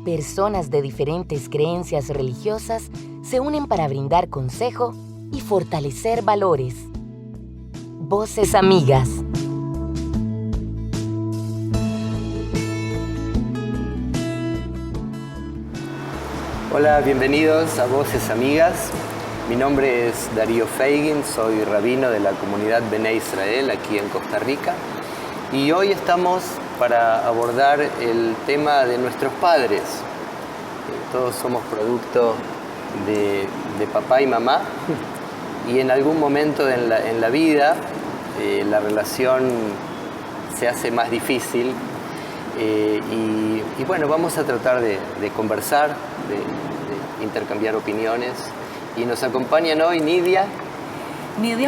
personas de diferentes creencias religiosas se unen para brindar consejo y fortalecer valores. Voces Amigas. Hola, bienvenidos a Voces Amigas. Mi nombre es Darío Feigin, soy rabino de la comunidad Bnei Israel aquí en Costa Rica. Y hoy estamos para abordar el tema de nuestros padres. Todos somos producto de papá y mamá, y en algún momento en la vida la relación se hace más difícil. Y bueno, vamos a tratar de conversar, de intercambiar opiniones. Y nos acompañan hoy Nidia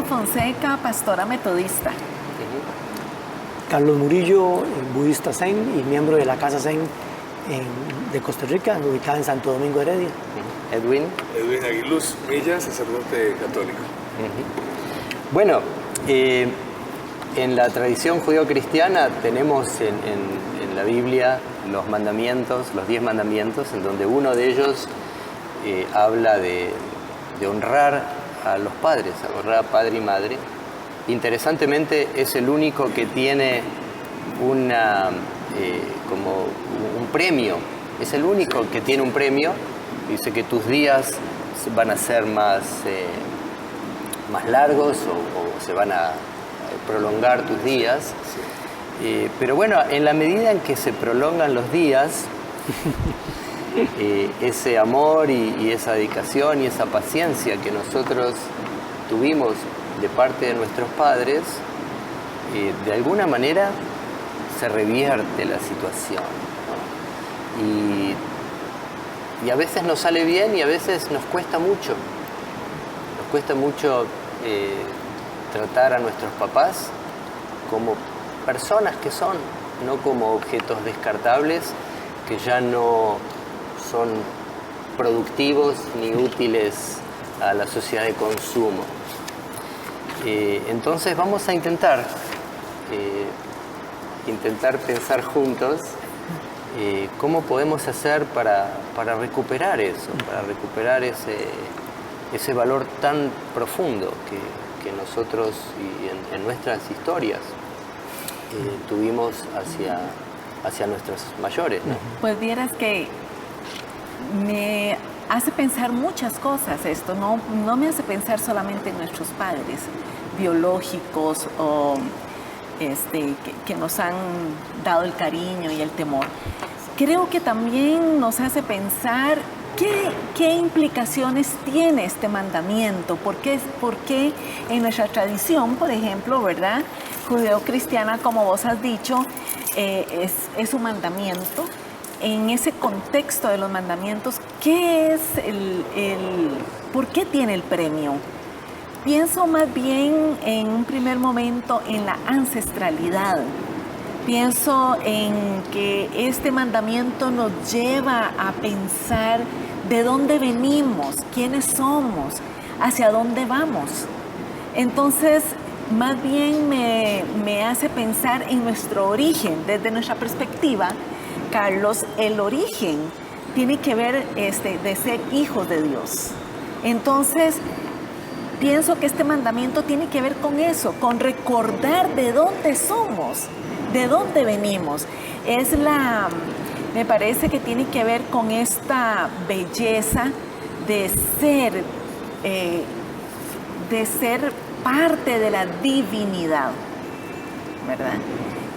Fonseca, pastora metodista. Carlos Murillo, budista Zen y miembro de la Casa Zen de Costa Rica, ubicada en Santo Domingo, Heredia. Edwin Aguiluz Milla, sacerdote católico. Bueno, en la tradición judío-cristiana tenemos en la Biblia los mandamientos, los 10 mandamientos, en donde uno de ellos habla de honrar a los padres, a honrar a padre y madre. Interesantemente es el único que tiene como un premio, es el único que tiene un premio. Dice que tus días van a ser más largos o se van a prolongar tus días. Pero bueno, en la medida en que se prolongan los días, ese amor y esa dedicación y esa paciencia que nosotros tuvimos de parte de nuestros padres, de alguna manera se revierte la situación, ¿no? Y a veces nos sale bien y a veces nos cuesta mucho. Nos cuesta mucho tratar a nuestros papás como personas que son, no como objetos descartables que ya no son productivos ni útiles a la sociedad de consumo. Entonces vamos a intentar pensar juntos cómo podemos hacer para recuperar eso, para recuperar ese valor tan profundo que nosotros y en nuestras historias tuvimos hacia nuestros mayores, ¿no? Pues vieras que me hace pensar muchas cosas esto, no me hace pensar solamente en nuestros padres biológicos o que nos han dado el cariño y el temor. Creo que también nos hace pensar qué implicaciones tiene este mandamiento, por qué en nuestra tradición, por ejemplo, ¿verdad?, judeo-cristiana, como vos has dicho, es un mandamiento. En ese contexto de los mandamientos, ¿qué es por qué tiene el premio? Pienso más bien en un primer momento en la ancestralidad. Pienso en que este mandamiento nos lleva a pensar de dónde venimos, quiénes somos, hacia dónde vamos. Entonces, más bien me hace pensar en nuestro origen, desde nuestra perspectiva. Carlos, el origen tiene que ver de ser hijos de Dios. Entonces, pienso que este mandamiento tiene que ver con eso, con recordar de dónde somos, de dónde venimos. Me parece que tiene que ver con esta belleza de ser parte de la divinidad, ¿verdad?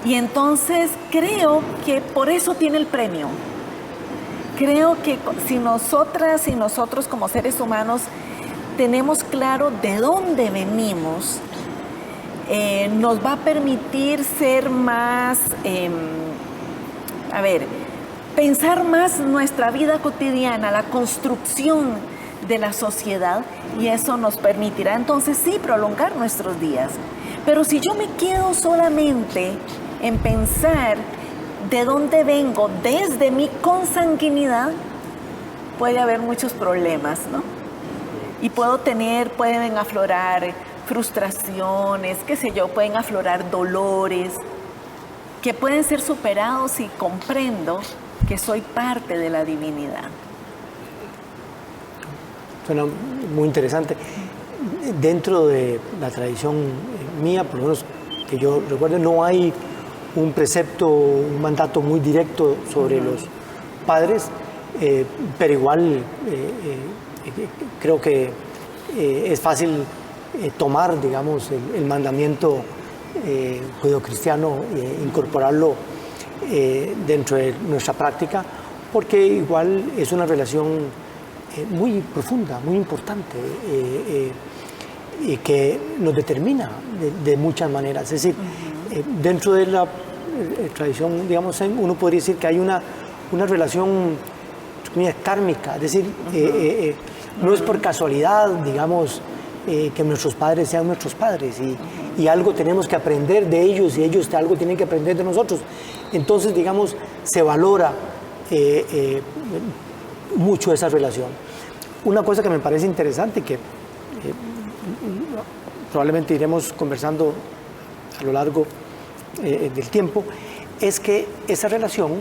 Y entonces creo que por eso tiene el premio. Creo que si nosotras y nosotros como seres humanos tenemos claro de dónde venimos, nos va a permitir ser más, pensar más nuestra vida cotidiana, la construcción de la sociedad, y eso nos permitirá entonces sí prolongar nuestros días. Pero si yo me quedo solamente en pensar de dónde vengo desde mi consanguinidad, puede haber muchos problemas, ¿no? Y pueden aflorar frustraciones, pueden aflorar dolores que pueden ser superados si comprendo que soy parte de la divinidad. Suena muy interesante. Dentro de la tradición mía, por lo menos que yo recuerdo, no hay un precepto, un mandato muy directo sobre los padres, pero igual creo que es fácil tomar, digamos, el mandamiento judeocristiano, incorporarlo dentro de nuestra práctica, porque igual es una relación muy profunda, muy importante, y que nos determina de muchas maneras. Es decir, dentro de la tradición, digamos, uno podría decir que hay una relación kármica, es decir, no es por casualidad, digamos, que nuestros padres sean nuestros padres, y algo tenemos que aprender de ellos y ellos algo tienen que aprender de nosotros. Entonces, digamos, se valora mucho esa relación. Una cosa que me parece interesante y que probablemente iremos conversando a lo largo del tiempo, es que esa relación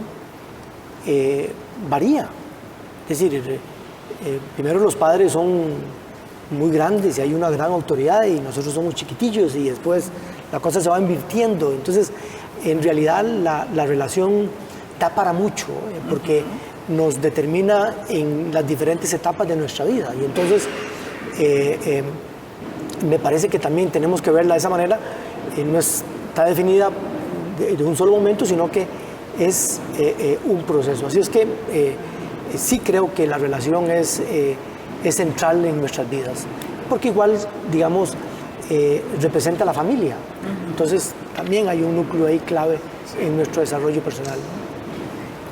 varía. Es decir, primero los padres son muy grandes y hay una gran autoridad y nosotros somos chiquitillos y después la cosa se va invirtiendo. Entonces, en realidad la relación da para mucho, porque nos determina en las diferentes etapas de nuestra vida. Y entonces, me parece que también tenemos que verla de esa manera. No está definida de un solo momento, sino que es un proceso. Así es que sí creo que la relación es central en nuestras vidas, porque igual, digamos, representa a la familia. Entonces, también hay un núcleo ahí clave en nuestro desarrollo personal.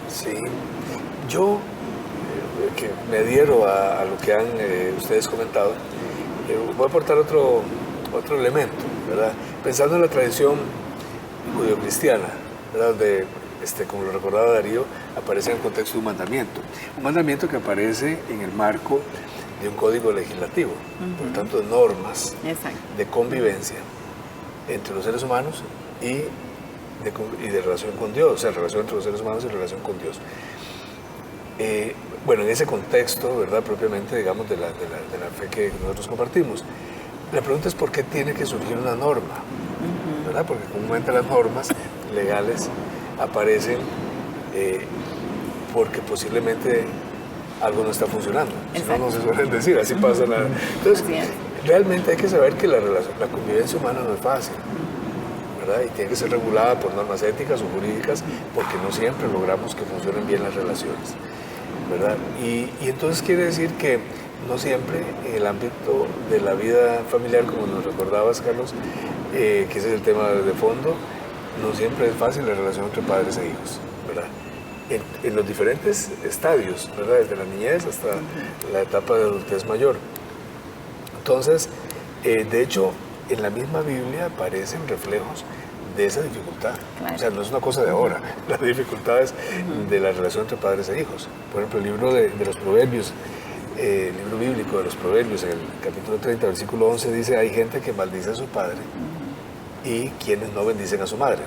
Sí, yo que me adhiero a lo que han ustedes comentado, voy a aportar otro elemento, ¿verdad? Pensando en la tradición judeocristiana, ¿verdad? Donde, como lo recordaba Darío, aparece en el contexto de un mandamiento que aparece en el marco de un código legislativo, por tanto de normas de convivencia entre los seres humanos y de relación con Dios, o sea, relación entre los seres humanos y relación con Dios. Bueno, en ese contexto, ¿verdad?, propiamente, digamos, de la fe que nosotros compartimos, la pregunta es por qué tiene que surgir una norma, ¿verdad? Porque comúnmente las normas legales aparecen porque posiblemente algo no está funcionando. Si no, no se suelen decir, así pasa nada. Entonces, realmente hay que saber que la convivencia humana no es fácil, ¿verdad? Y tiene que ser regulada por normas éticas o jurídicas, porque no siempre logramos que funcionen bien las relaciones, ¿verdad? Y entonces quiere decir que no siempre en el ámbito de la vida familiar, como nos recordabas, Carlos, que ese es el tema de fondo, no siempre es fácil la relación entre padres e hijos, ¿verdad? En los diferentes estadios, ¿verdad? Desde la niñez hasta la etapa de adultez mayor. Entonces, de hecho, en la misma Biblia aparecen reflejos de esa dificultad. Claro. O sea, no es una cosa de ahora, las dificultades de la relación entre padres e hijos. Por ejemplo, el libro de los Proverbios, el libro bíblico de los Proverbios, en el capítulo 30, versículo 11, dice: hay gente que maldice a su padre y quienes no bendicen a su madre,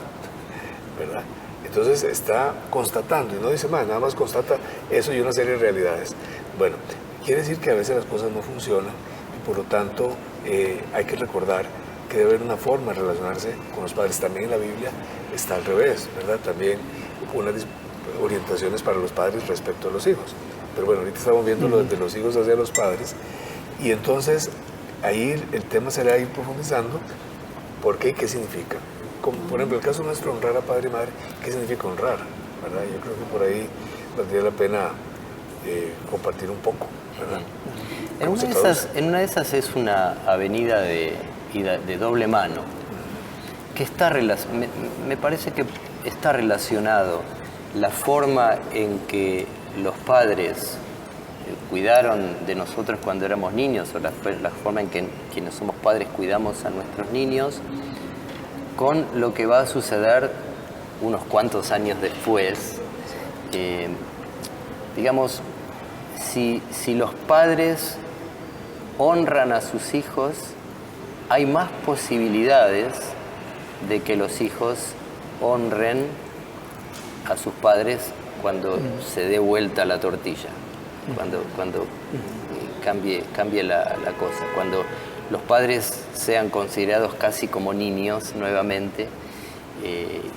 ¿verdad? Entonces está constatando, y no dice más, nada más constata eso y una serie de realidades. Bueno, quiere decir que a veces las cosas no funcionan y por lo tanto hay que recordar que debe haber una forma de relacionarse con los padres. También en la Biblia está al revés, ¿verdad? También unas orientaciones para los padres respecto a los hijos. Pero bueno, ahorita estamos viendo lo de los hijos hacia los padres, y entonces ahí el tema será ir profundizando. ¿Por qué? ¿Qué significa? Como por ejemplo el caso nuestro, honrar a padre y madre. ¿Qué significa honrar? ¿Verdad? Yo creo que por ahí valdría la pena compartir un poco, ¿verdad? En una de esas es una avenida de doble mano, que me parece que está relacionado la forma en que los padres cuidaron de nosotros cuando éramos niños, o la forma en que quienes somos padres cuidamos a nuestros niños, con lo que va a suceder unos cuantos años después. Digamos, si los padres honran a sus hijos, hay más posibilidades de que los hijos honren a sus padres cuando se dé vuelta la tortilla, cuando cambie la cosa, cuando los padres sean considerados casi como niños nuevamente,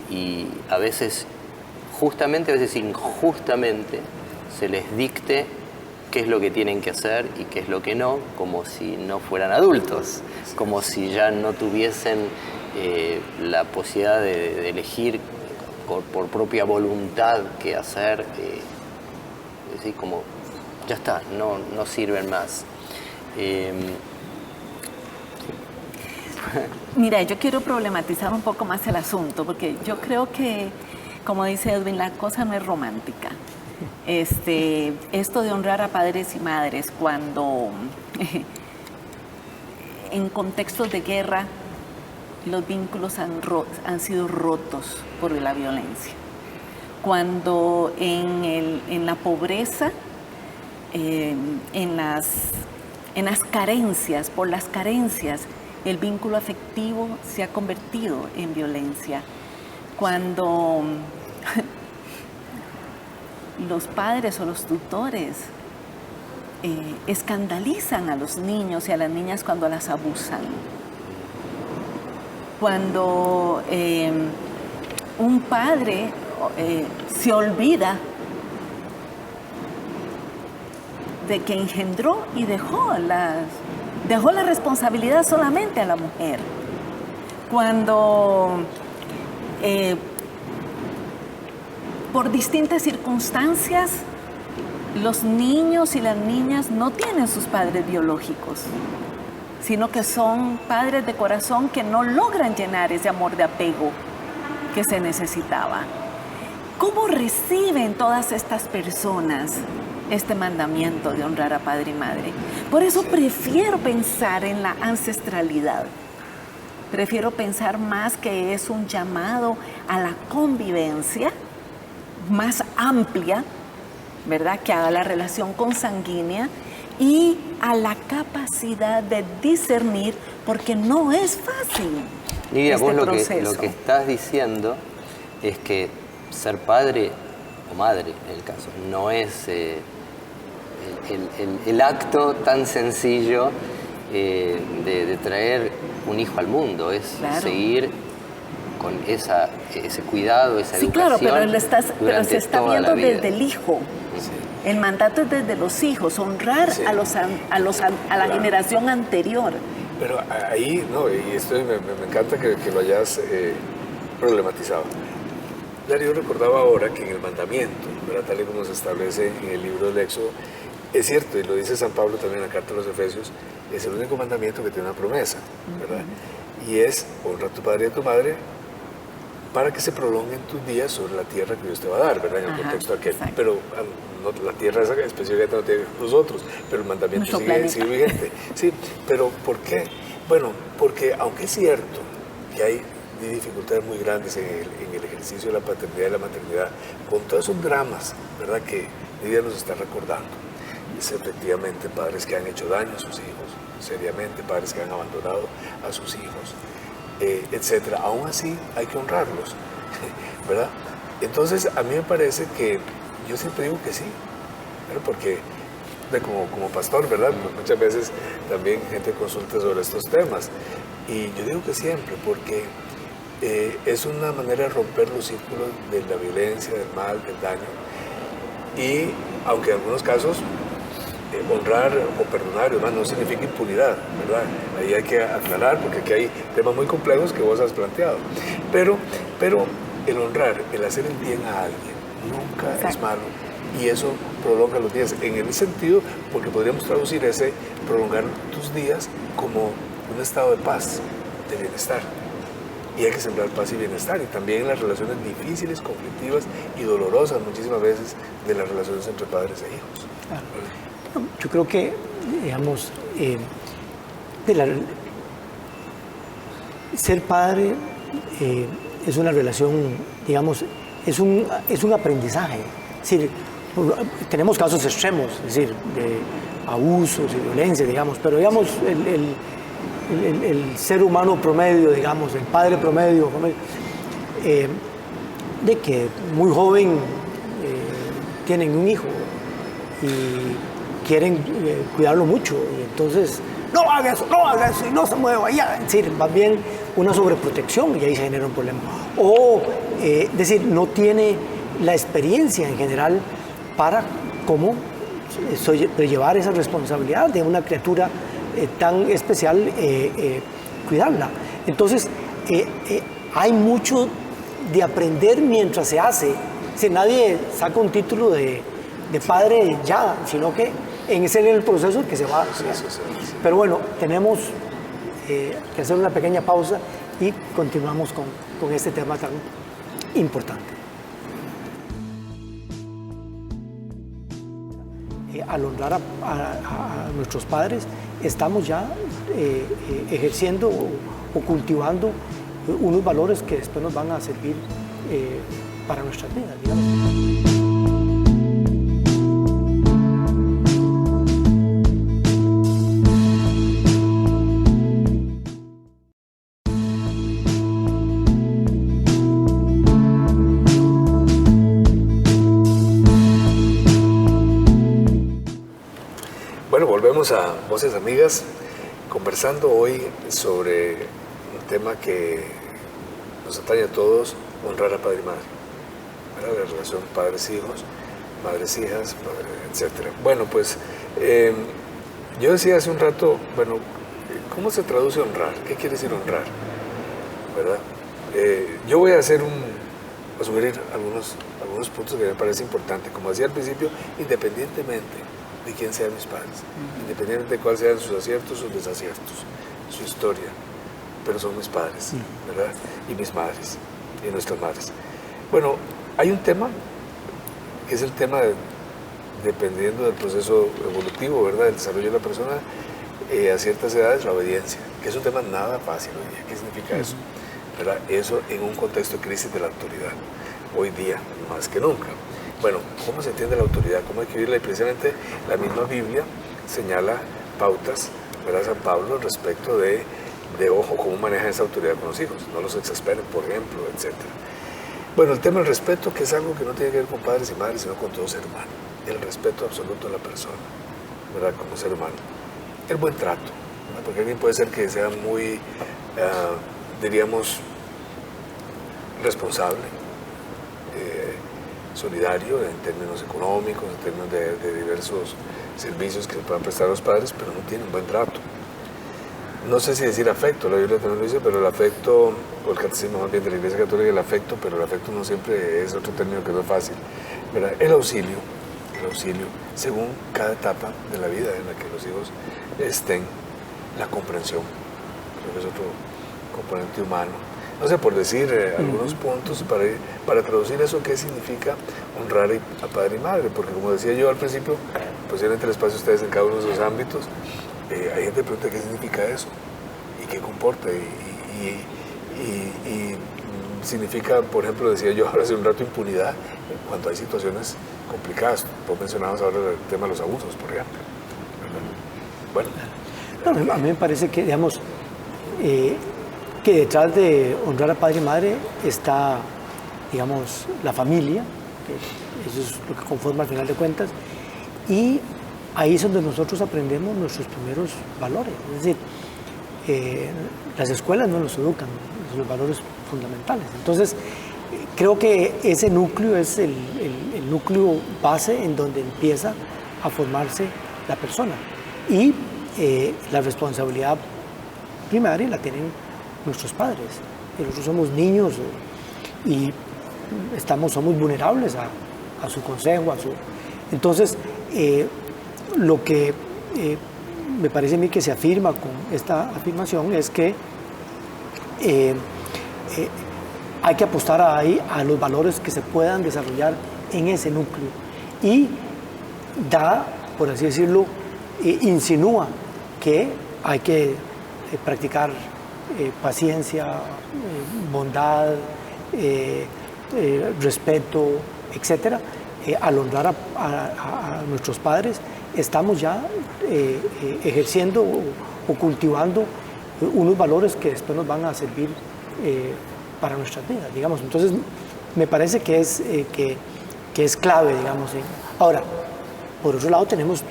y a veces justamente, a veces injustamente, se les dicte qué es lo que tienen que hacer y qué es lo que no, como si no fueran adultos, como si ya no tuviesen la posibilidad de elegir por propia voluntad qué hacer, es decir, como ya está, no sirven más. Mira, yo quiero problematizar un poco más el asunto, porque yo creo que, como dice Edwin, la cosa no es romántica. Esto de honrar a padres y madres cuando en contextos de guerra los vínculos han sido rotos por la violencia. Cuando en la pobreza, en las carencias, por las carencias, el vínculo afectivo se ha convertido en violencia. Cuando los padres o los tutores escandalizan a los niños y a las niñas cuando las abusan. Cuando un padre se olvida de que engendró y dejó la responsabilidad solamente a la mujer. Cuando por distintas circunstancias los niños y las niñas no tienen sus padres biológicos, sino que son padres de corazón que no logran llenar ese amor de apego que se necesitaba. ¿Cómo reciben todas estas personas este mandamiento de honrar a padre y madre? Por eso prefiero pensar en la ancestralidad. Prefiero pensar más que es un llamado a la convivencia más amplia, ¿verdad?, que a la relación consanguínea y a la capacidad de discernir, porque no es fácil. Lidia, este vos lo proceso. que estás diciendo es que ser padre o madre, en el caso, no es el acto tan sencillo de traer un hijo al mundo, es Claro. seguir con ese cuidado, esa Sí, educación. claro, pero se está toda viendo la vida. desde el hijo. El mandato es desde los hijos, honrar Sí. a la generación anterior. Pero ahí, no, y esto me encanta que lo hayas problematizado. Darío recordaba ahora que en el mandamiento, ¿verdad?, tal y como se establece en el libro del Éxodo, es cierto, y lo dice San Pablo también en la carta a los Efesios, es el único mandamiento que tiene una promesa, ¿verdad? Y es honra a tu padre y a tu madre para que se prolonguen tus días sobre la tierra que Dios te va a dar, ¿verdad? En el Ajá, contexto aquel. exacto. Pero no, la tierra esa específicamente no tiene los otros, pero el mandamiento Nuestro sigue planeta. vigente. Sí, pero ¿por qué? Bueno, porque aunque es cierto que hay dificultades muy grandes en el ejercicio de la paternidad y la maternidad, con todos esos dramas, ¿verdad?, que Lidia nos está recordando, es efectivamente padres que han hecho daño a sus hijos, seriamente, padres que han abandonado a sus hijos, etcétera. Aún así hay que honrarlos, ¿verdad? Entonces a mí me parece que yo siempre digo que sí, ¿verdad? Porque como pastor, ¿verdad?, pues muchas veces también gente consulta sobre estos temas y yo digo que siempre, porque es una manera de romper los círculos de la violencia, del mal, del daño, y aunque en algunos casos honrar o perdonar, además, no significa impunidad, ¿verdad? Ahí hay que aclarar, porque aquí hay temas muy complejos que vos has planteado. Pero el honrar, el hacer el bien a alguien, nunca Exacto. es malo. Y eso prolonga los días. En el sentido, porque podríamos traducir ese prolongar tus días como un estado de paz, de bienestar. Y hay que sembrar paz y bienestar. Y también en las relaciones difíciles, conflictivas y dolorosas muchísimas veces de las relaciones entre padres e hijos. Yo creo que, digamos, ser padre es una relación, digamos, es un aprendizaje. Es decir, tenemos casos extremos, es decir, de abusos y violencia, digamos, pero digamos, el ser humano promedio, digamos, el padre promedio, de que muy joven tienen un hijo y quieren cuidarlo mucho, y entonces no haga eso, y no se mueva, ya. Es decir, más bien una sobreprotección, y ahí se genera un problema. O, decir, no tiene la experiencia en general para cómo llevar esa responsabilidad de una criatura tan especial, cuidarla. Entonces, hay mucho de aprender mientras se hace. Si nadie saca un título de padre ya, sino que en el proceso que se va. Sí. Pero bueno, tenemos que hacer una pequeña pausa y continuamos con este tema tan importante. Al honrar a nuestros padres, estamos ya ejerciendo o cultivando unos valores que después nos van a servir para nuestras vidas, digamos. Bueno, volvemos a Voces Amigas, conversando hoy sobre un tema que nos atañe a todos, honrar a padre y madre, ¿verdad? La relación padres-hijos, madres-hijas, etc. Bueno, pues yo decía hace un rato, bueno, ¿cómo se traduce honrar? ¿Qué quiere decir honrar? ¿Verdad? Yo voy a sugerir algunos puntos que me parece importante. Como decía al principio, independientemente de quién sean mis padres, independientemente de cuáles sean sus aciertos, sus desaciertos, su historia, pero son mis padres, ¿verdad? Y mis madres, y nuestras madres. Bueno, hay un tema, que es el tema dependiendo del proceso evolutivo, ¿verdad? Del desarrollo de la persona, a ciertas edades, la obediencia, que es un tema nada fácil hoy día. ¿Qué significa eso? ¿Verdad? Eso en un contexto de crisis de la autoridad, hoy día, más que nunca. Bueno, ¿cómo se entiende la autoridad? ¿Cómo hay que vivirla? Y precisamente la misma Biblia señala pautas, ¿verdad? San Pablo, respecto de ojo, cómo manejan esa autoridad con los hijos. No los exasperen, por ejemplo, etc. Bueno, el tema del respeto, que es algo que no tiene que ver con padres y madres, sino con todo ser humano. El respeto absoluto de la persona, ¿verdad? Como ser humano. El buen trato, ¿verdad? Porque alguien puede ser que sea muy, diríamos, responsable, solidario en términos económicos, en términos de diversos servicios que se puedan prestar a los padres, pero no tienen buen trato. No sé si decir afecto, la Biblia también lo dice, pero el afecto, o el catecismo más bien de la Iglesia Católica, el afecto, pero el afecto no siempre es otro término que no es fácil, ¿verdad? El auxilio, según cada etapa de la vida en la que los hijos estén, la comprensión, creo que es otro componente humano. No sé, por decir algunos puntos para traducir eso, ¿qué significa honrar a padre y madre? Porque como decía yo al principio, posiblemente les pase a ustedes en cada uno de esos ámbitos, hay gente que pregunta qué significa eso y qué comporta y significa, por ejemplo, decía yo ahora hace un rato, impunidad cuando hay situaciones complicadas. Vos mencionabas ahora el tema de los abusos, por ejemplo. Bueno. No, a mí me parece que, digamos, que detrás de honrar a padre y madre está, digamos, la familia, que eso es lo que conforma al final de cuentas, y ahí es donde nosotros aprendemos nuestros primeros valores. Es decir, las escuelas no nos educan los valores fundamentales. Entonces, creo que ese núcleo es el núcleo base en donde empieza a formarse la persona. Y la responsabilidad primaria la tienen nuestros padres. Nosotros somos niños y somos vulnerables a su consejo, Entonces, lo que me parece a mí que se afirma con esta afirmación es que hay que apostar ahí a los valores que se puedan desarrollar en ese núcleo y da, por así decirlo, insinúa que hay que practicar paciencia, bondad, respeto, etcétera. Al honrar a nuestros padres, estamos ya ejerciendo o cultivando unos valores que después nos van a servir para nuestras vidas, digamos. Entonces, me parece que es clave, digamos. Ahora, por otro lado tenemos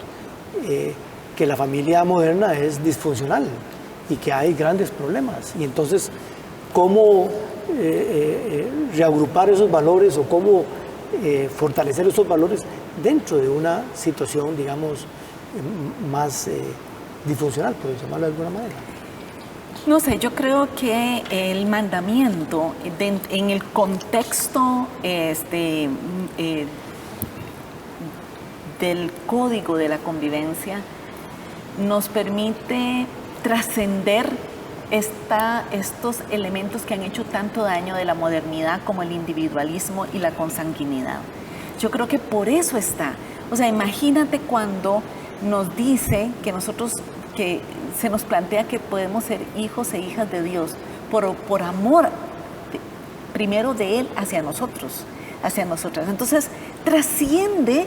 que la familia moderna es disfuncional y que hay grandes problemas. Y entonces, ¿cómo reagrupar esos valores o cómo fortalecer esos valores dentro de una situación, digamos, más disfuncional, por llamarlo de alguna manera? No sé, yo creo que el mandamiento en el contexto del código de la convivencia nos permite trascender estos elementos que han hecho tanto daño de la modernidad como el individualismo y la consanguinidad. Yo creo que por eso está. O sea, imagínate cuando nos dice que se nos plantea que podemos ser hijos e hijas de Dios por amor primero de Él hacia nosotros, hacia nosotras. Entonces trasciende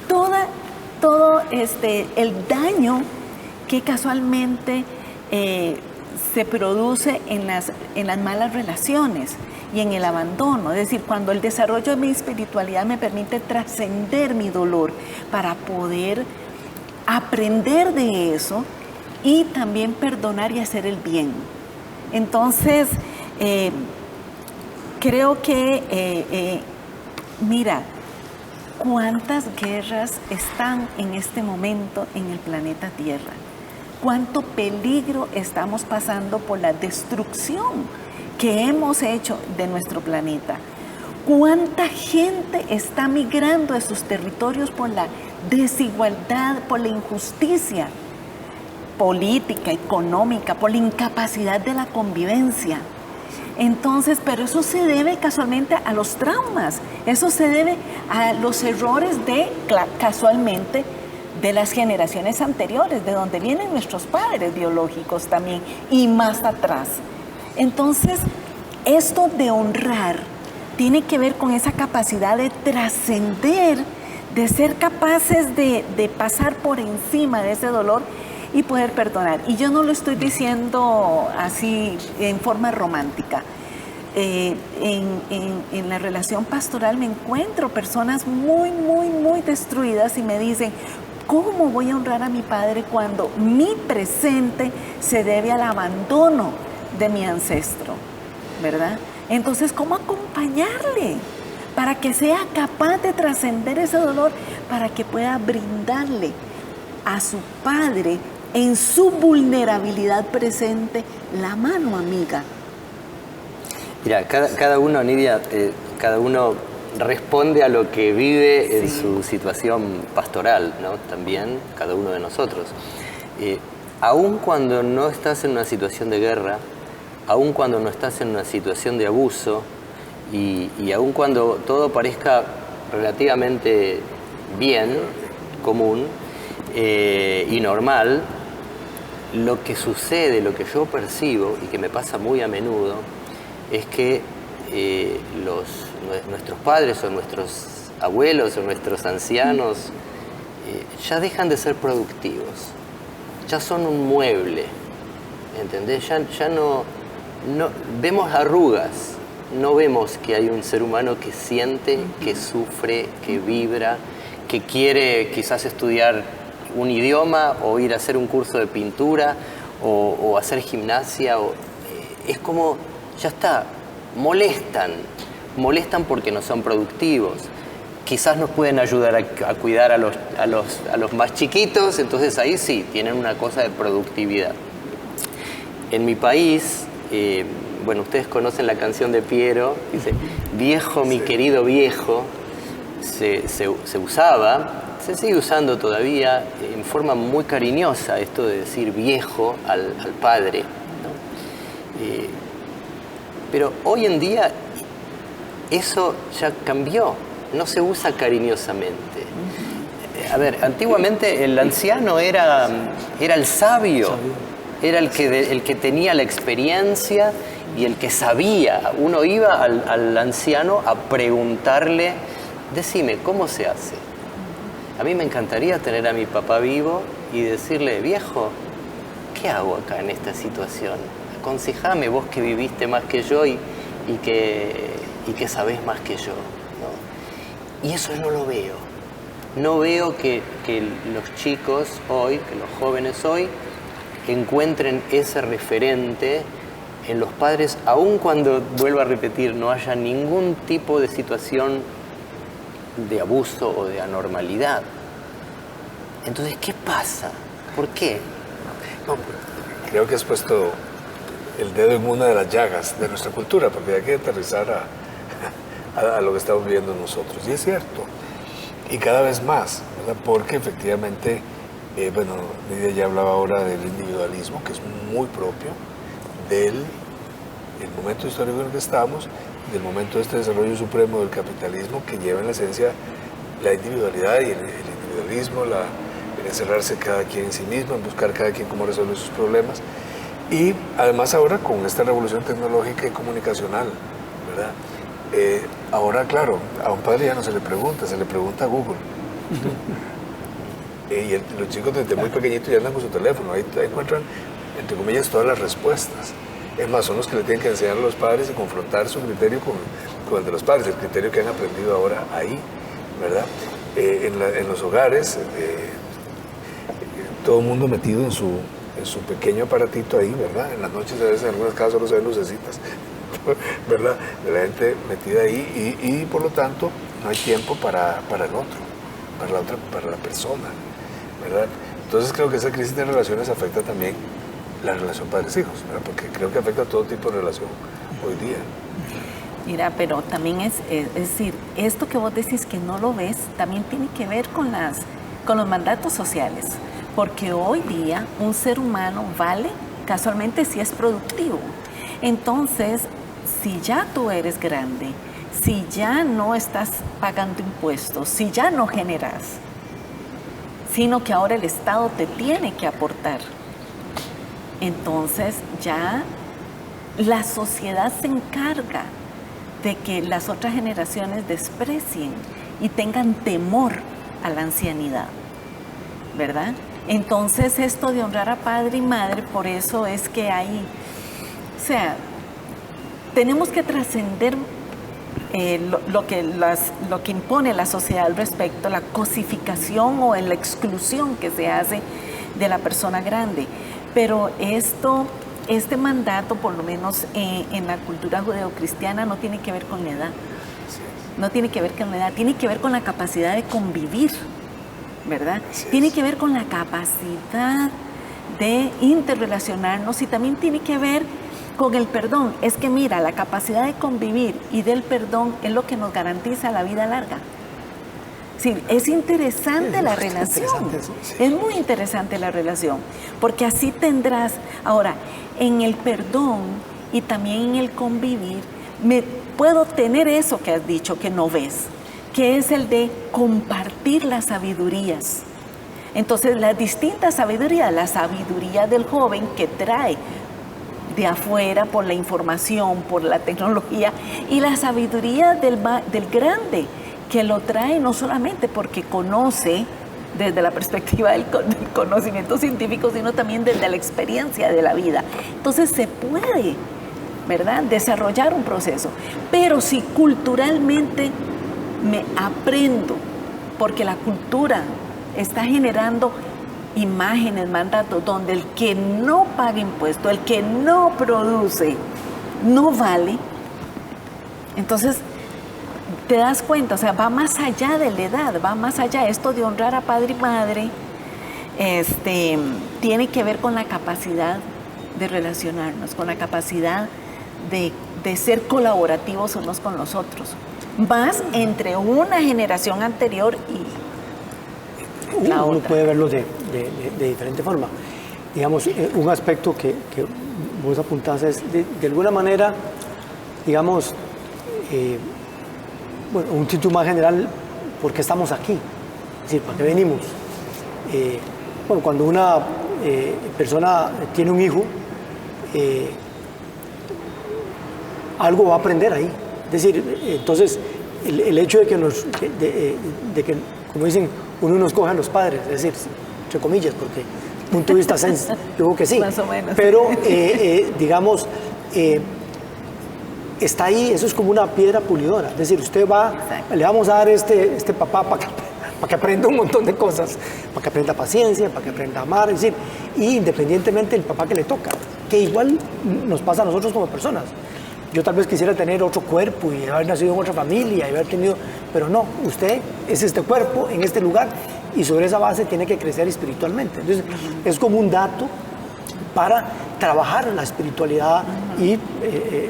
todo el daño que casualmente se produce en las malas relaciones y en el abandono. Es decir, cuando el desarrollo de mi espiritualidad me permite trascender mi dolor para poder aprender de eso y también perdonar y hacer el bien. Entonces, creo que, mira, cuántas guerras están en este momento en el planeta Tierra. Cuánto peligro estamos pasando por la destrucción que hemos hecho de nuestro planeta. Cuánta gente está migrando de sus territorios por la desigualdad, por la injusticia política, económica, por la incapacidad de la convivencia. Entonces, pero eso se debe casualmente a los traumas, eso se debe a los errores casualmente de las generaciones anteriores, de donde vienen nuestros padres biológicos también, y más atrás. Entonces, esto de honrar tiene que ver con esa capacidad de trascender, de ser capaces de pasar por encima de ese dolor y poder perdonar. Y yo no lo estoy diciendo así en forma romántica. En la relación pastoral me encuentro personas muy, muy, muy destruidas y me dicen, ¿cómo voy a honrar a mi padre cuando mi presente se debe al abandono de mi ancestro? ¿Verdad? Entonces, ¿cómo acompañarle para que sea capaz de trascender ese dolor, para que pueda brindarle a su padre en su vulnerabilidad presente la mano amiga? Mira, cada uno, Nidia, cada uno responde a lo que vive en su situación pastoral, ¿no? También cada uno de nosotros. Aun cuando no estás en una situación de guerra, aun cuando no estás en una situación de abuso y aun cuando todo parezca relativamente bien, común y normal, lo que sucede, lo que yo percibo y que me pasa muy a menudo es que nuestros padres o nuestros abuelos o nuestros ancianos ya dejan de ser productivos, ya son un mueble, ¿entendés? Ya no vemos arrugas, no vemos que hay un ser humano que siente, que sufre, que vibra, que quiere quizás estudiar un idioma o ir a hacer un curso de pintura o hacer gimnasia. Es como, ya está, molestan porque no son productivos. Quizás nos pueden ayudar a cuidar a los más chiquitos, entonces ahí sí, tienen una cosa de productividad. En mi país, bueno, ustedes conocen la canción de Piero, dice, viejo, mi querido viejo, se usaba, se sigue usando todavía en forma muy cariñosa esto de decir viejo al padre, ¿no? Pero hoy en día eso ya cambió, no se usa cariñosamente. A ver, antiguamente el anciano era el sabio, era el que tenía la experiencia y el que sabía. Uno iba al anciano a preguntarle, decime, ¿cómo se hace? A mí me encantaría tener a mi papá vivo y decirle, viejo, ¿qué hago acá en esta situación? Aconsejame, vos que viviste más que yo y y que sabés más que yo, ¿no? Y eso no lo veo. No veo que los chicos hoy, que los jóvenes hoy, encuentren ese referente en los padres, aun cuando, vuelvo a repetir, no haya ningún tipo de situación de abuso o de anormalidad. Entonces, ¿qué pasa? ¿Por qué? No, creo que has puesto el dedo en una de las llagas de nuestra cultura, porque hay que aterrizar a lo que estamos viviendo nosotros. Y es cierto, y cada vez más, ¿verdad? Porque efectivamente, bueno, Nidia ya hablaba ahora del individualismo, que es muy propio del momento histórico en el que estamos, del momento de este desarrollo supremo del capitalismo, que lleva en la esencia la individualidad y el individualismo, el encerrarse cada quien en sí mismo, en buscar cada quien cómo resolver sus problemas. Y además ahora con esta revolución tecnológica y comunicacional, ¿verdad? Ahora, claro, a un padre ya no se le pregunta a Google. Y los chicos desde muy pequeñitos ya andan con su teléfono, ahí encuentran, entre comillas, todas las respuestas. Es más, son los que le tienen que enseñar a los padres y confrontar su criterio con el de los padres, el criterio que han aprendido ahora ahí, ¿verdad? En los hogares, todo el mundo metido en su pequeño aparatito ahí, ¿verdad? En las noches a veces, en algunas casas solo se ven lucecitas, ¿verdad? De la gente metida ahí y por lo tanto no hay tiempo para el otro, para la persona, ¿verdad? Entonces creo que esa crisis de relaciones afecta también la relación padres-hijos, ¿verdad? Porque creo que afecta a todo tipo de relación hoy día. Mira, pero también es decir, esto que vos decís que no lo ves, también tiene que ver con los mandatos sociales, porque hoy día un ser humano vale casualmente si es productivo. Entonces, si ya tú eres grande, si ya no estás pagando impuestos, si ya no generas, sino que ahora el Estado te tiene que aportar, entonces ya la sociedad se encarga de que las otras generaciones desprecien y tengan temor a la ancianidad, ¿verdad? Entonces esto de honrar a padre y madre, por eso es que hay, o sea, tenemos que trascender lo que impone la sociedad al respecto, la cosificación o la exclusión que se hace de la persona grande. Pero este mandato, por lo menos en la cultura judeocristiana, no tiene que ver con la edad. No tiene que ver con la edad, tiene que ver con la capacidad de convivir, ¿verdad? Tiene que ver con la capacidad de interrelacionarnos y también tiene que ver con el perdón. Es que mira, la capacidad de convivir y del perdón es lo que nos garantiza la vida larga. Sí, es interesante la relación, es muy interesante la relación, porque así tendrás, ahora, en el perdón y también en el convivir, puedo tener eso que has dicho, que no ves, que es el de compartir las sabidurías. Entonces, las distintas sabidurías, la sabiduría del joven que trae de afuera por la información, por la tecnología, y la sabiduría del grande, que lo trae no solamente porque conoce desde la perspectiva del conocimiento científico, sino también desde la experiencia de la vida. Entonces se puede, ¿verdad?, desarrollar un proceso. Pero si culturalmente me aprendo, porque la cultura está generando imágenes, mandatos, donde el que no paga impuestos, el que no produce, no vale, entonces te das cuenta, o sea, va más allá de la edad, va más allá. Esto de honrar a padre y madre tiene que ver con la capacidad de relacionarnos, con la capacidad de ser colaborativos unos con los otros. Más entre una generación anterior y la otra. Uno puede verlo de diferente forma. Digamos, un aspecto que vos apuntás es, de alguna manera, digamos, bueno, un título más general, ¿por qué estamos aquí? Es decir, ¿para qué venimos? Bueno, cuando una persona tiene un hijo, algo va a aprender ahí. Es decir, entonces, el hecho de que, como dicen, uno nos coja a los padres, es decir, entre comillas, porque punto de vista yo digo que sí. Más o menos. Pero, digamos, está ahí, eso es como una piedra pulidora. Es decir, usted va, Exacto. le vamos a dar este papá para que aprenda un montón de cosas, para que aprenda paciencia, para que aprenda a amar, es decir, y independientemente del papá que le toca, que igual nos pasa a nosotros como personas. Yo tal vez quisiera tener otro cuerpo y haber nacido en otra familia y haber tenido, pero no, usted es este cuerpo en este lugar y sobre esa base tiene que crecer espiritualmente. Entonces, es como un dato para trabajar la espiritualidad y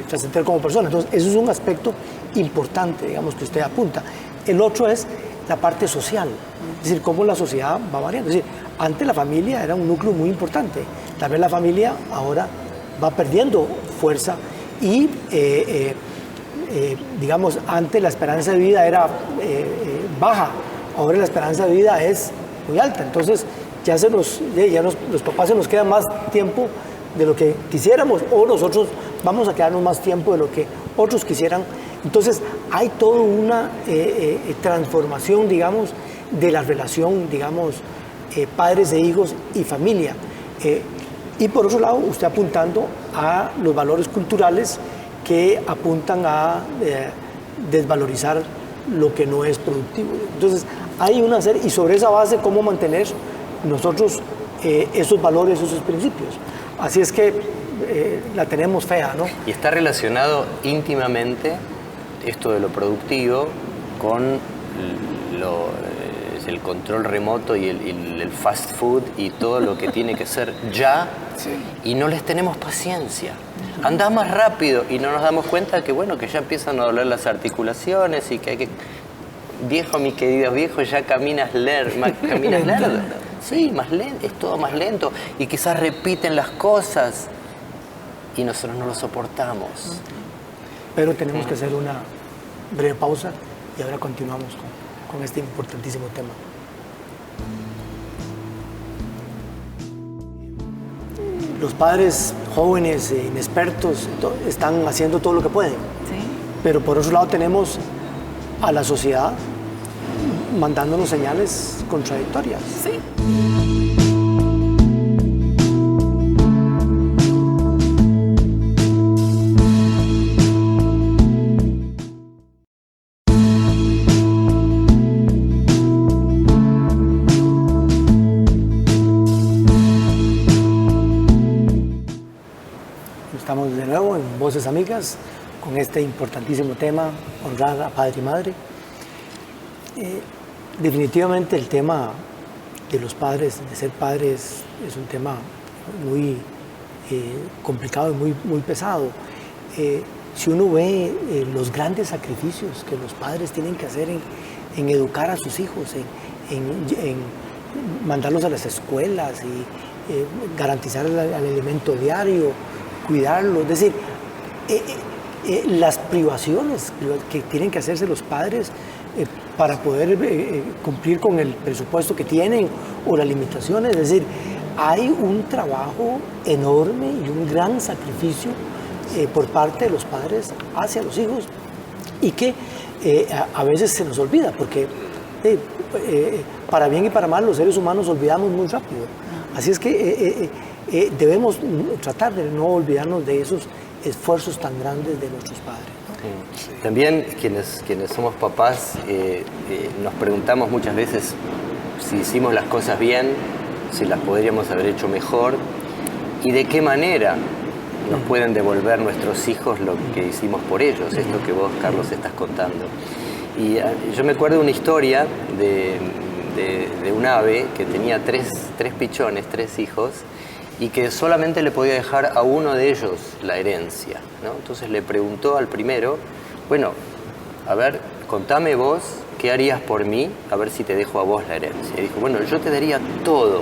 trascender como persona. Entonces, eso es un aspecto importante, digamos, que usted apunta. El otro es la parte social, es decir, cómo la sociedad va variando. Es decir, antes la familia era un núcleo muy importante. Tal vez la familia ahora va perdiendo fuerza y, digamos, antes la esperanza de vida era baja, ahora la esperanza de vida es muy alta. Entonces, los papás se nos queda más tiempo de lo que quisiéramos, o nosotros vamos a quedarnos más tiempo de lo que otros quisieran. Entonces, hay toda una transformación, digamos, de la relación, digamos, padres e hijos y familia. Y por otro lado, usted apuntando a los valores culturales que apuntan a desvalorizar lo que no es productivo. Entonces, hay una serie, y sobre esa base, cómo mantener nosotros esos valores, esos principios. Así es que la tenemos fea, ¿no? Y está relacionado íntimamente esto de lo productivo con el control remoto y el fast food y todo lo que tiene que ser ya, y no les tenemos paciencia. Anda más rápido y no nos damos cuenta que, bueno, que ya empiezan a doler las articulaciones y que hay que... Viejo, mi querido viejo, ya caminas lerdo. Sí, más lento, es todo más lento. Y quizás repiten las cosas y nosotros no lo soportamos. Pero tenemos que hacer una breve pausa y ahora continuamos con este importantísimo tema. Los padres jóvenes, inexpertos, están haciendo todo lo que pueden. Sí. Pero por otro lado tenemos a la sociedad mandándonos señales contradictorias. Sí. Estamos de nuevo en Voces Amigas con este importantísimo tema, honrar a padre y madre. Definitivamente el tema de los padres, de ser padres, es un tema muy complicado y muy pesado. Si uno ve los grandes sacrificios que los padres tienen que hacer en educar a sus hijos, en mandarlos a las escuelas y garantizar el alimento diario, cuidarlos, es decir, las privaciones que tienen que hacerse los padres para poder cumplir con el presupuesto que tienen o las limitaciones, es decir, hay un trabajo enorme y un gran sacrificio por parte de los padres hacia los hijos y que a veces se nos olvida porque para bien y para mal los seres humanos olvidamos muy rápido. Así es que debemos tratar de no olvidarnos de esos esfuerzos tan grandes de nuestros padres, ¿no? Sí. También quienes somos papás nos preguntamos muchas veces si hicimos las cosas bien, si las podríamos haber hecho mejor y de qué manera nos pueden devolver nuestros hijos lo que hicimos por ellos, es lo que vos, Carlos, estás contando. Y yo me acuerdo de una historia de un ave que tenía tres pichones, 3 hijos, y que solamente le podía dejar a uno de ellos la herencia, ¿no? Entonces le preguntó al primero, bueno, a ver, contame vos, ¿qué harías por mí? A ver si te dejo a vos la herencia. Y dijo, bueno, yo te daría todo.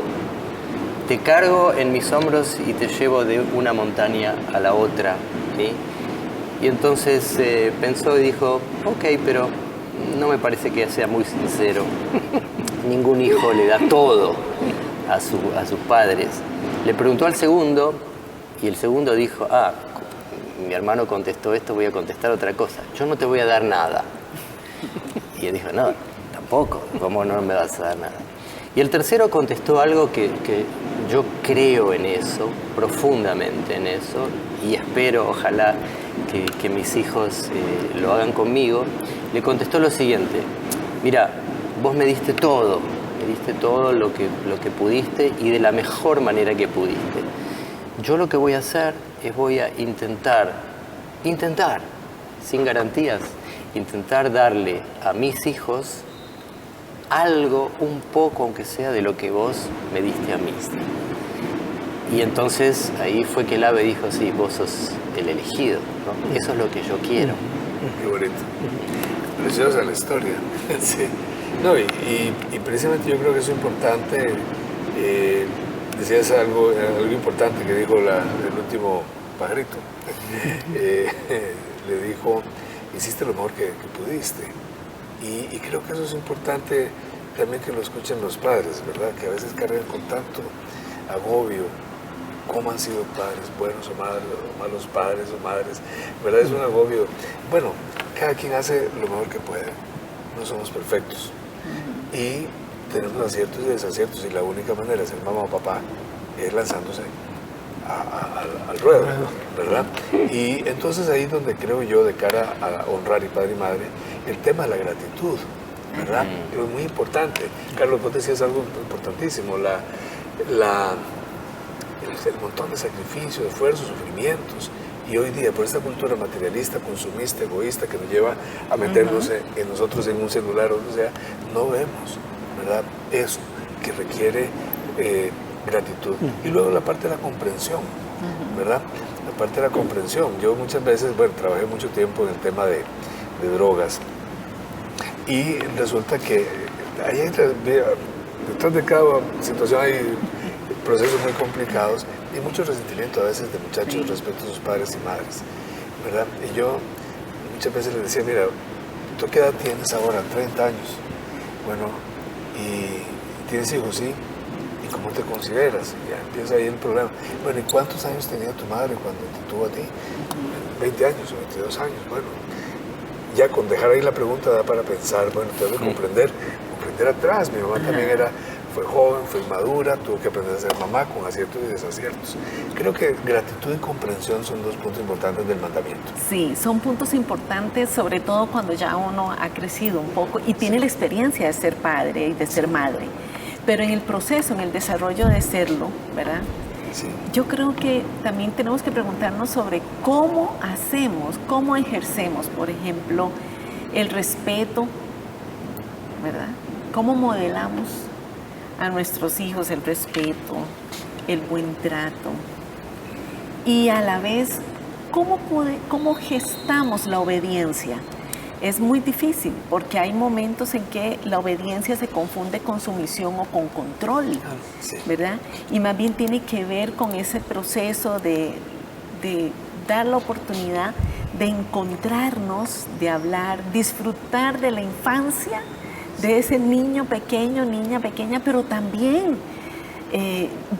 Te cargo en mis hombros y te llevo de una montaña a la otra, ¿sí? Y entonces pensó y dijo, ok, pero no me parece que sea muy sincero. Ningún hijo le da todo a sus padres. Le preguntó al segundo y el segundo dijo, mi hermano contestó esto, voy a contestar otra cosa. Yo no te voy a dar nada. Y él dijo, no, tampoco, ¿cómo no me vas a dar nada? Y el tercero contestó algo que yo creo en eso, profundamente en eso, y espero, ojalá, que mis hijos lo hagan conmigo, le contestó lo siguiente: mira, vos me diste todo lo que pudiste y de la mejor manera que pudiste. Yo lo que voy a hacer es voy a intentar, sin garantías, intentar darle a mis hijos algo, un poco, aunque sea, de lo que vos me diste a mí. Y entonces ahí fue que el ave dijo: sí, vos sos el elegido, ¿no? Eso es lo que yo quiero. Qué bonito. Preciosa la historia. Sí. No, y precisamente yo creo que es importante. Decías algo importante que dijo el último pajarito. Le dijo: hiciste lo mejor que pudiste. Y creo que eso es importante también que lo escuchen los padres, ¿verdad? Que a veces cargan con tanto agobio cómo han sido padres, buenos o malos padres o madres, ¿verdad? Es un agobio. Bueno, cada quien hace lo mejor que puede, no somos perfectos y tenemos aciertos y desaciertos, y la única manera de ser mamá o papá es lanzándose al ruedo, ¿verdad? Y entonces ahí es donde creo yo, de cara a honrar y padre y madre, el tema de la gratitud, ¿verdad? Es muy importante. Carlos, vos decías algo importantísimo, el montón de sacrificios, de esfuerzos, sufrimientos, y hoy día por esta cultura materialista, consumista, egoísta, que nos lleva a meternos en nosotros en un celular, o sea, no vemos, ¿verdad? Eso que requiere gratitud. Y luego la parte de la comprensión, ¿verdad? La parte de la comprensión. Yo muchas veces, bueno, trabajé mucho tiempo en el tema de drogas, y resulta que detrás de cada situación hay procesos muy complicados y mucho resentimiento a veces de muchachos respecto a sus padres y madres, ¿verdad? Y yo muchas veces les decía: mira, ¿tú qué edad tienes ahora? 30 años. Bueno, ¿y tienes hijos? Sí. ¿Y cómo te consideras? Ya empieza ahí el problema. Bueno, ¿y cuántos años tenía tu madre cuando te tuvo a ti? 20 años o 22 años. Bueno, ya con dejar ahí la pregunta da para pensar, bueno, tengo que comprender atrás. Mi mamá también fue joven, fue inmadura, tuvo que aprender a ser mamá con aciertos y desaciertos. Creo que gratitud y comprensión son dos puntos importantes del mandamiento. Sí, son puntos importantes, sobre todo cuando ya uno ha crecido un poco y tiene la experiencia de ser padre y de ser madre. Pero en el proceso, en el desarrollo de serlo, ¿verdad? Sí. Yo creo que también tenemos que preguntarnos sobre cómo hacemos, cómo ejercemos, por ejemplo, el respeto, ¿verdad? ¿Cómo modelamos a nuestros hijos el respeto, el buen trato? Y a la vez, ¿cómo gestamos la obediencia? Es muy difícil porque hay momentos en que la obediencia se confunde con sumisión o con control, ¿verdad? Y más bien tiene que ver con ese proceso de dar la oportunidad de encontrarnos, de hablar, disfrutar de la infancia, de ese niño pequeño, niña pequeña, pero también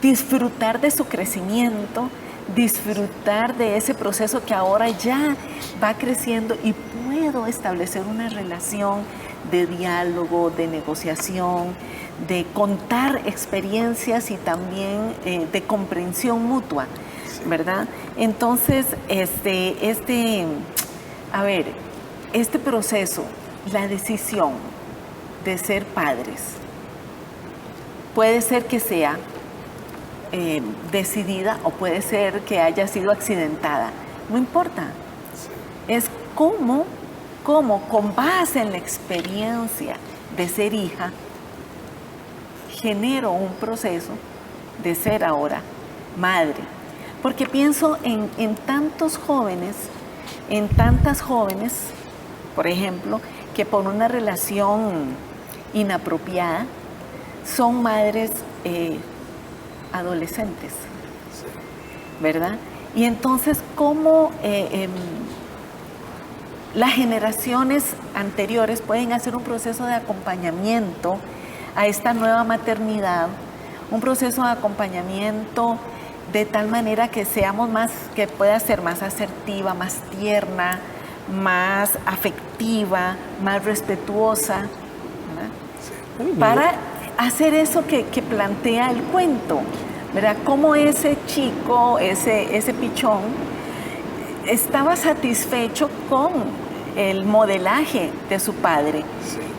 disfrutar de su crecimiento, disfrutar de ese proceso que ahora ya va creciendo y puedo establecer una relación de diálogo, de negociación, de contar experiencias y también de comprensión mutua, ¿verdad? Entonces, este proceso, la decisión de ser padres, puede ser que sea decidida o puede ser que haya sido accidentada, no importa. Es cómo con base en la experiencia de ser hija, genero un proceso de ser ahora madre. Porque pienso en tantos jóvenes, en tantas jóvenes, por ejemplo, que por una relación inapropiada son madres adolescentes, ¿verdad? Y entonces, ¿cómo las generaciones anteriores pueden hacer un proceso de acompañamiento a esta nueva maternidad, un proceso de acompañamiento de tal manera que que pueda ser más asertiva, más tierna, más afectiva, más respetuosa, ¿verdad? Para hacer eso que plantea el cuento, ¿verdad? Cómo ese chico, ese pichón, estaba satisfecho con el modelaje de su padre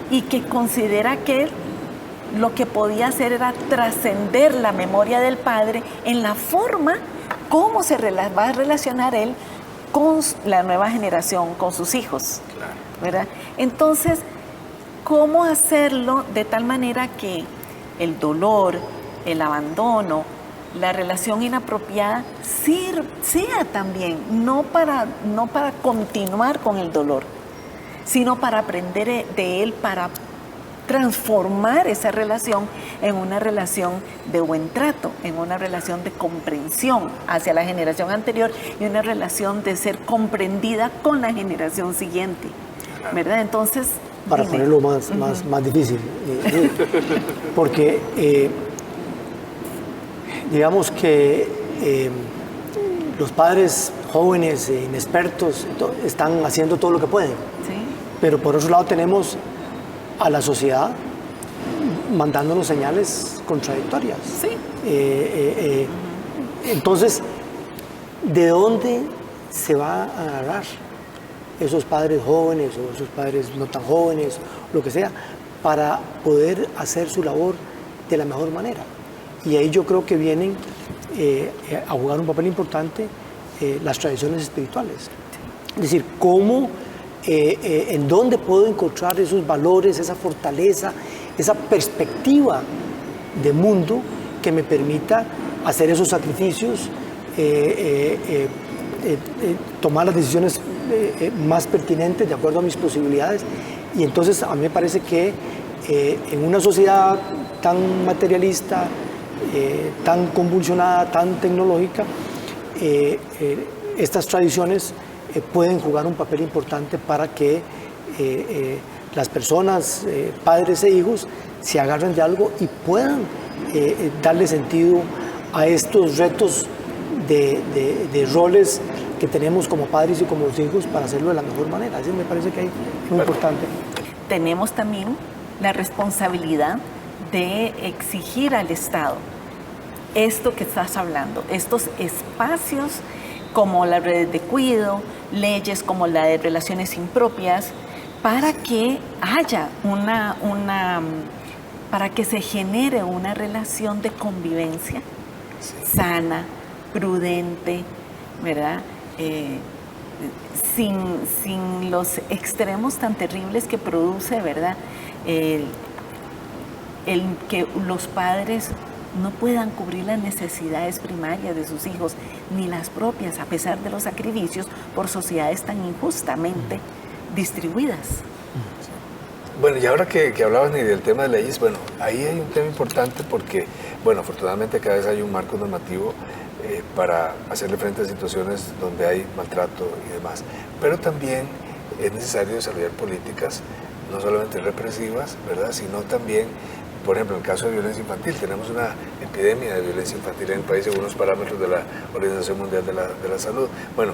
y que considera que lo que podía hacer era trascender la memoria del padre en la forma cómo se va a relacionar él con la nueva generación, con sus hijos, ¿verdad? Entonces, ¿cómo hacerlo de tal manera que el dolor, el abandono, la relación inapropiada sea también, no para continuar con el dolor, sino para aprender de él, para transformar esa relación en una relación de buen trato, en una relación de comprensión hacia la generación anterior y una relación de ser comprendida con la generación siguiente, ¿verdad? Entonces, para ponerlo más difícil, porque digamos que los padres jóvenes, inexpertos, están haciendo todo lo que pueden, ¿sí? Pero por otro lado tenemos a la sociedad mandándonos señales contradictorias. Sí. Entonces, ¿de dónde se va a agarrar esos padres jóvenes o esos padres no tan jóvenes, lo que sea, para poder hacer su labor de la mejor manera? Y ahí yo creo que vienen a jugar un papel importante las tradiciones espirituales. Es decir, cómo, en dónde puedo encontrar esos valores, esa fortaleza, esa perspectiva de mundo que me permita hacer esos sacrificios, tomar las decisiones más pertinentes de acuerdo a mis posibilidades. Y entonces a mí me parece que en una sociedad tan materialista, tan convulsionada, tan tecnológica, estas tradiciones pueden jugar un papel importante para que las personas, padres e hijos, se agarren de algo y puedan darle sentido a estos retos de roles que tenemos como padres y como hijos para hacerlo de la mejor manera. Así me parece que es muy importante. Tenemos también la responsabilidad de exigir al Estado esto que estás hablando, estos espacios como las redes de cuidado, leyes como la de relaciones impropias, para que haya para que se genere una relación de convivencia sana, prudente, ¿verdad? Sin los extremos tan terribles que produce, ¿verdad? El que los padres no puedan cubrir las necesidades primarias de sus hijos, ni las propias, a pesar de los sacrificios por sociedades tan injustamente distribuidas. Bueno, y ahora que hablabas del tema de leyes, bueno, ahí hay un tema importante porque, bueno, afortunadamente cada vez hay un marco normativo para hacerle frente a situaciones donde hay maltrato y demás. Pero también es necesario desarrollar políticas no solamente represivas, ¿verdad?, sino también, por ejemplo, en el caso de violencia infantil, tenemos una epidemia de violencia infantil en el país según los parámetros de la Organización Mundial de la Salud. Bueno,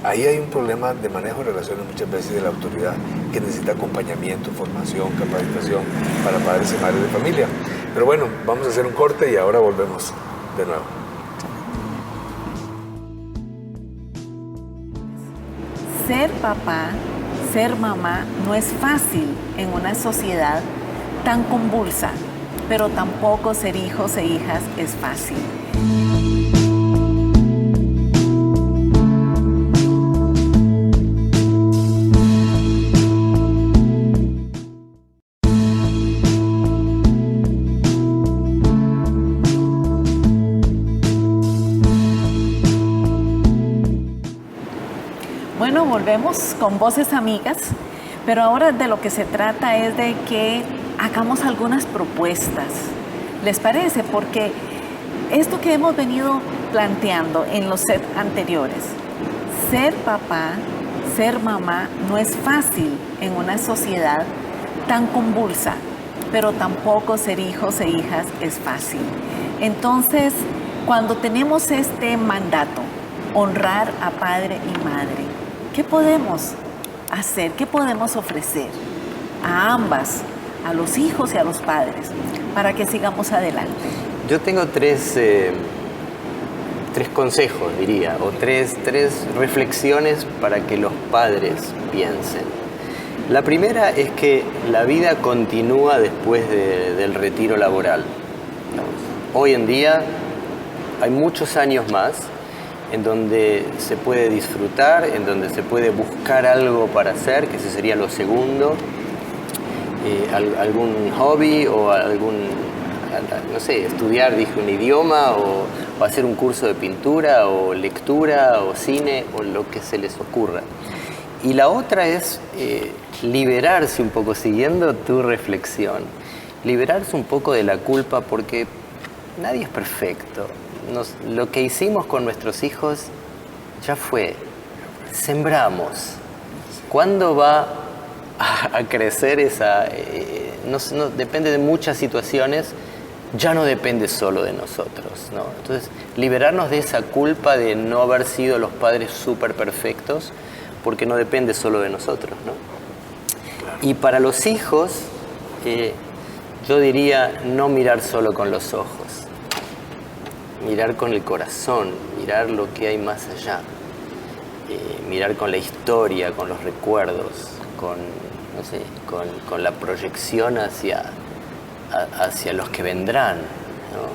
ahí hay un problema de manejo de relaciones muchas veces de la autoridad que necesita acompañamiento, formación, capacitación para padres y madres de familia. Pero bueno, vamos a hacer un corte y ahora volvemos de nuevo. Ser papá, ser mamá no es fácil en una sociedad tan convulsa, pero tampoco ser hijos e hijas es fácil. Bueno, volvemos con Voces Amigas, pero ahora de lo que se trata es de que hagamos algunas propuestas. ¿Les parece? Porque esto que hemos venido planteando en los sets anteriores, ser papá, ser mamá, no es fácil en una sociedad tan convulsa, pero tampoco ser hijos e hijas es fácil. Entonces, cuando tenemos este mandato, honrar a padre y madre, ¿qué podemos hacer? ¿Qué podemos ofrecer a ambas, a los hijos y a los padres, para que sigamos adelante? Yo tengo tres tres consejos, diría, o tres reflexiones para que los padres piensen. La primera es que la vida continúa después del retiro laboral. Hoy en día hay muchos años más en donde se puede disfrutar, en donde se puede buscar algo para hacer, que ese sería lo segundo, algún hobby o no sé, estudiar, dije, un idioma o hacer un curso de pintura o lectura o cine o lo que se les ocurra. Y la otra es liberarse un poco, siguiendo tu reflexión, liberarse un poco de la culpa porque nadie es perfecto. Lo que hicimos con nuestros hijos ya fue, sembramos. ¿Cuándo va a crecer esa? No, depende de muchas situaciones, ya no depende solo de nosotros, ¿no? Entonces, liberarnos de esa culpa de no haber sido los padres súper perfectos, porque no depende solo de nosotros, ¿no? Y para los hijos, yo diría no mirar solo con los ojos, mirar con el corazón, mirar lo que hay más allá, mirar con la historia, con los recuerdos, con la proyección hacia los que vendrán, ¿no?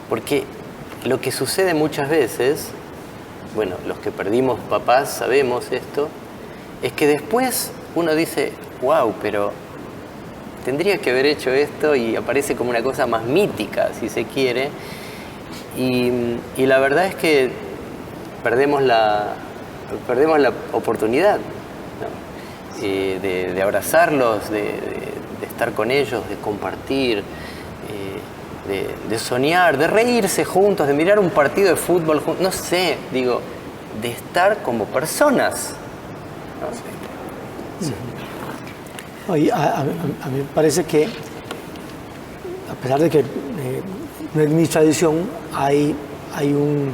Porque lo que sucede muchas veces, bueno, los que perdimos papás sabemos esto, es que después uno dice, wow, pero tendría que haber hecho esto, y aparece como una cosa más mítica, si se quiere, y la verdad es que perdemos la oportunidad, ¿no? De abrazarlos, de estar con ellos, de compartir, de soñar, de reírse juntos, de mirar un partido de fútbol juntos, no sé, digo, de estar como personas, ¿no? Sí. A mí me parece que, a pesar de que no es mi tradición, hay un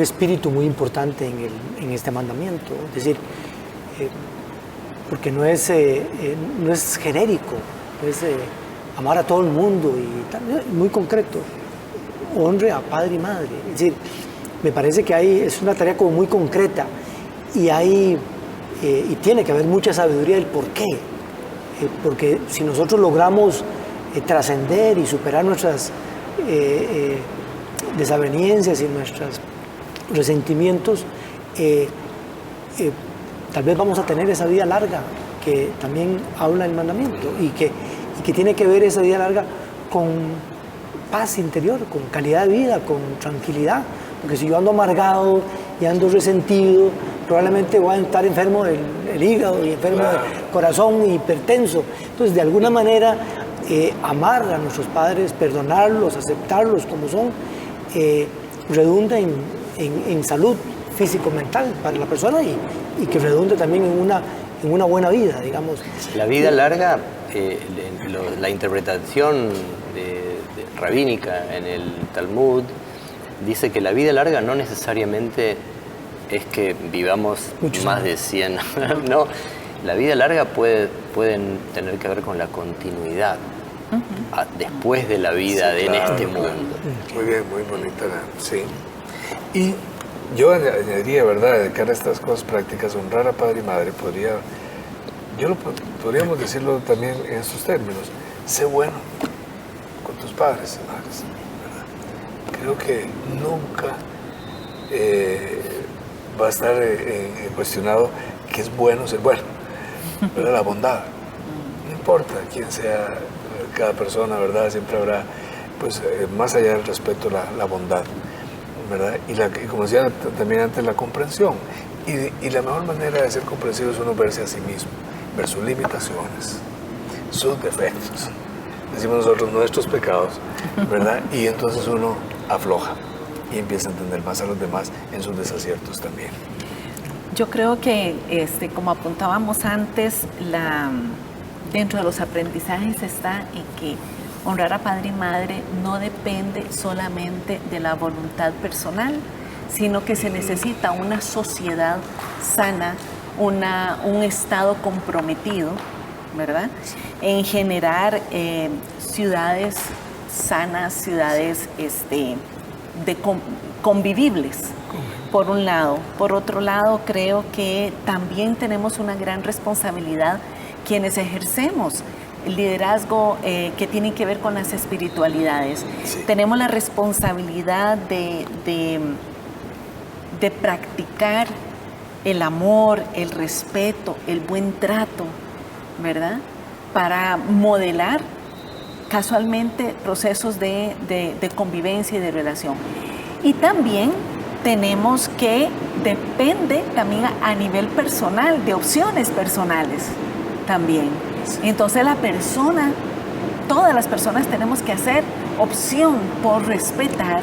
espíritu muy importante en este mandamiento. Es decir, porque no es genérico, es amar a todo el mundo y tal, muy concreto. Honre a padre y madre. Es decir, me parece que es una tarea como muy concreta y tiene que haber mucha sabiduría del por qué. Porque si nosotros logramos trascender y superar nuestras desavenencias y nuestros resentimientos, tal vez vamos a tener esa vida larga que también habla el mandamiento y que tiene que ver esa vida larga con paz interior, con calidad de vida, con tranquilidad. Porque si yo ando amargado y ando resentido, probablemente voy a estar enfermo del hígado y enfermo del corazón y hipertenso. Entonces, de alguna manera, amar a nuestros padres, perdonarlos, aceptarlos como son, redunda en salud físico-mental para la persona y que redunde también en una buena vida, digamos. La vida larga, la interpretación rabínica en el Talmud dice que la vida larga no necesariamente es que vivamos más de 100, no. La vida larga pueden tener que ver con la continuidad después de la vida en este mundo. Muy bien, muy bonita, sí. Y yo añadiría, ¿verdad?, de cara a estas cosas prácticas, honrar a padre y madre, podríamos decirlo también en estos términos: sé bueno con tus padres y madres, ¿verdad? Creo que nunca va a estar cuestionado que es bueno ser bueno, ¿verdad? La bondad, no importa quién sea cada persona, ¿verdad? Siempre habrá, pues, más allá del respeto, la bondad, ¿verdad? Y como decía también antes, la comprensión. Y la mejor manera de ser comprensivo es uno verse a sí mismo, ver sus limitaciones, sus defectos, decimos nosotros, nuestros pecados, ¿verdad? Y entonces uno afloja y empieza a entender más a los demás en sus desaciertos también. Yo creo que, como apuntábamos antes, dentro de los aprendizajes está en que honrar a padre y madre no depende solamente de la voluntad personal, sino que se necesita una sociedad sana, un Estado comprometido, ¿verdad?, en generar ciudades sanas, ciudades convivibles, por un lado. Por otro lado, creo que también tenemos una gran responsabilidad quienes ejercemos el liderazgo que tiene que ver con las espiritualidades. Sí. Tenemos la responsabilidad de practicar el amor, el respeto, el buen trato, ¿verdad? Para modelar casualmente procesos de convivencia y de relación. Y también tenemos que, depende también a nivel personal, de opciones personales también. Entonces la persona, todas las personas tenemos que hacer opción por respetar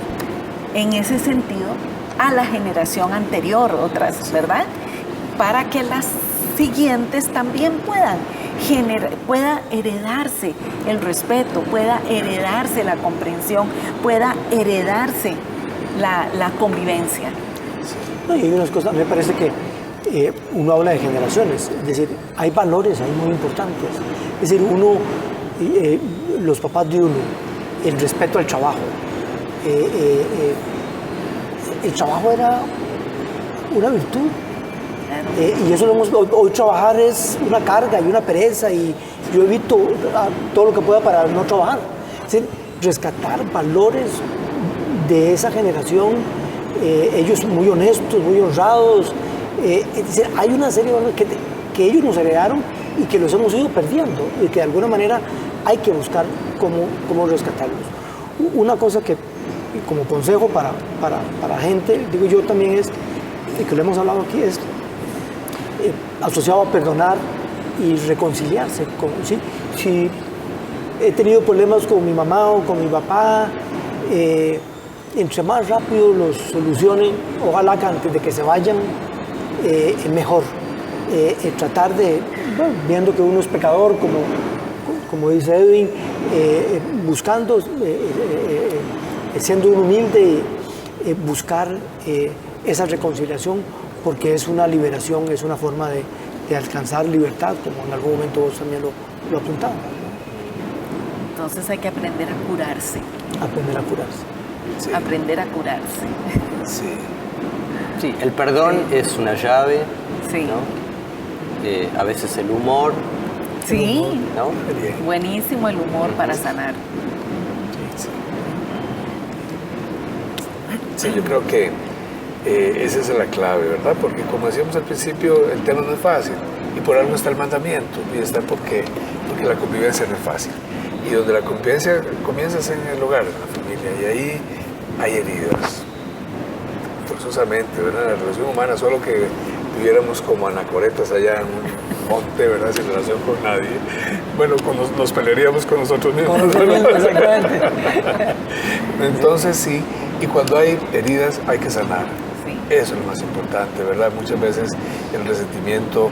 en ese sentido a la generación anterior, otras, ¿verdad? Para que las siguientes también pueda heredarse el respeto, pueda heredarse la comprensión, pueda heredarse la convivencia. Sí. Y hay unas cosas, me parece que uno habla de generaciones, es decir, hay valores ahí muy importantes. Es decir, los papás de uno, el respeto al trabajo. El trabajo era una virtud. Y eso lo hemos, hoy trabajar es una carga y una pereza, y yo evito todo lo que pueda para no trabajar. Es decir, rescatar valores de esa generación, ellos muy honestos, muy honrados. Es decir, hay una serie de valores que ellos nos heredaron y que los hemos ido perdiendo, y que de alguna manera hay que buscar cómo rescatarlos. Una cosa que, como consejo para gente, digo yo también, es, y que lo hemos hablado aquí, es asociado a perdonar y reconciliarse. ¿Sí? Si he tenido problemas con mi mamá o con mi papá, entre más rápido los solucionen, ojalá que antes de que se vayan, mejor. Tratar de, bueno, viendo que uno es pecador, como dice Edwin, buscando, siendo uno humilde, buscar esa reconciliación, porque es una liberación, es una forma de alcanzar libertad, como en algún momento vos también lo apuntabas. Entonces hay que aprender a curarse. Aprender a curarse. Sí. Aprender a curarse. Sí. Sí, el perdón es una llave, sí, ¿no? A veces el humor. Sí, ¿no? Buenísimo el humor para sanar. Sí, yo creo que esa es la clave, ¿verdad? Porque como decíamos al principio, el tema no es fácil, y por algo está el mandamiento, y está porque la convivencia no es fácil. Y donde la convivencia comienza es en el hogar, en la familia, y ahí hay heridas, forzosamente, ¿verdad? La relación humana, solo que viviéramos como anacoretas allá en un monte, ¿verdad? Sin relación con nadie. Bueno, nos pelearíamos con nosotros mismos. Exactamente. Entonces sí, y cuando hay heridas hay que sanar. Sí. Eso es lo más importante, ¿verdad? Muchas veces el resentimiento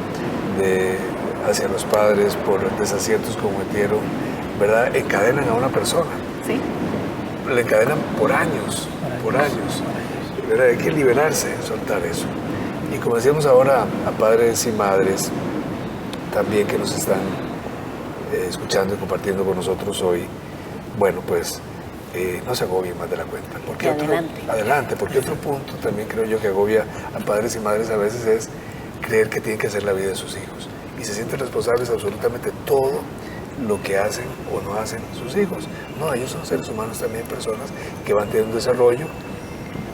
hacia los padres por desaciertos que cometieron, ¿verdad? Encadenan a una persona. Sí. Le encadenan por años. ¿Verdad? Hay que liberarse, soltar eso. Y como decíamos ahora a padres y madres también que nos están escuchando y compartiendo con nosotros hoy, bueno, pues no se agobien más de la cuenta. Porque adelante, porque otro punto también creo yo que agobia a padres y madres a veces es creer que tienen que hacer la vida de sus hijos. Y se sienten responsables de absolutamente todo lo que hacen o no hacen sus hijos. No, ellos son seres humanos también, personas que van teniendo un desarrollo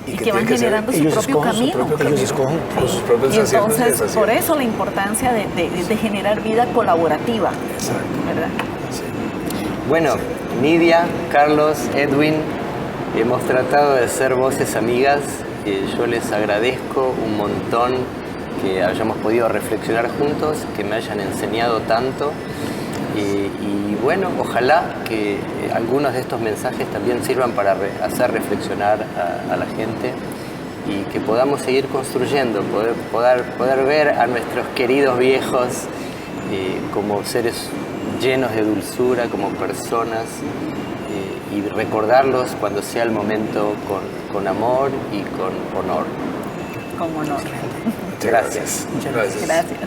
y que van generando su propio camino. Ellos escogen con sus propios y aciertos y entonces, desaciertos. por eso la importancia de generar vida colaborativa. Exacto. ¿Verdad? Sí. Bueno, Sí. Nidia, Carlos, Edwin, hemos tratado de ser voces amigas. Yo les agradezco un montón que hayamos podido reflexionar juntos, que me hayan enseñado tanto. Y bueno, ojalá que algunos de estos mensajes también sirvan para hacer reflexionar a la gente, y que podamos seguir construyendo, poder ver a nuestros queridos viejos como seres llenos de dulzura, como personas, y recordarlos cuando sea el momento con amor y con honor. Con honor. Gracias. Muchas gracias. Gracias.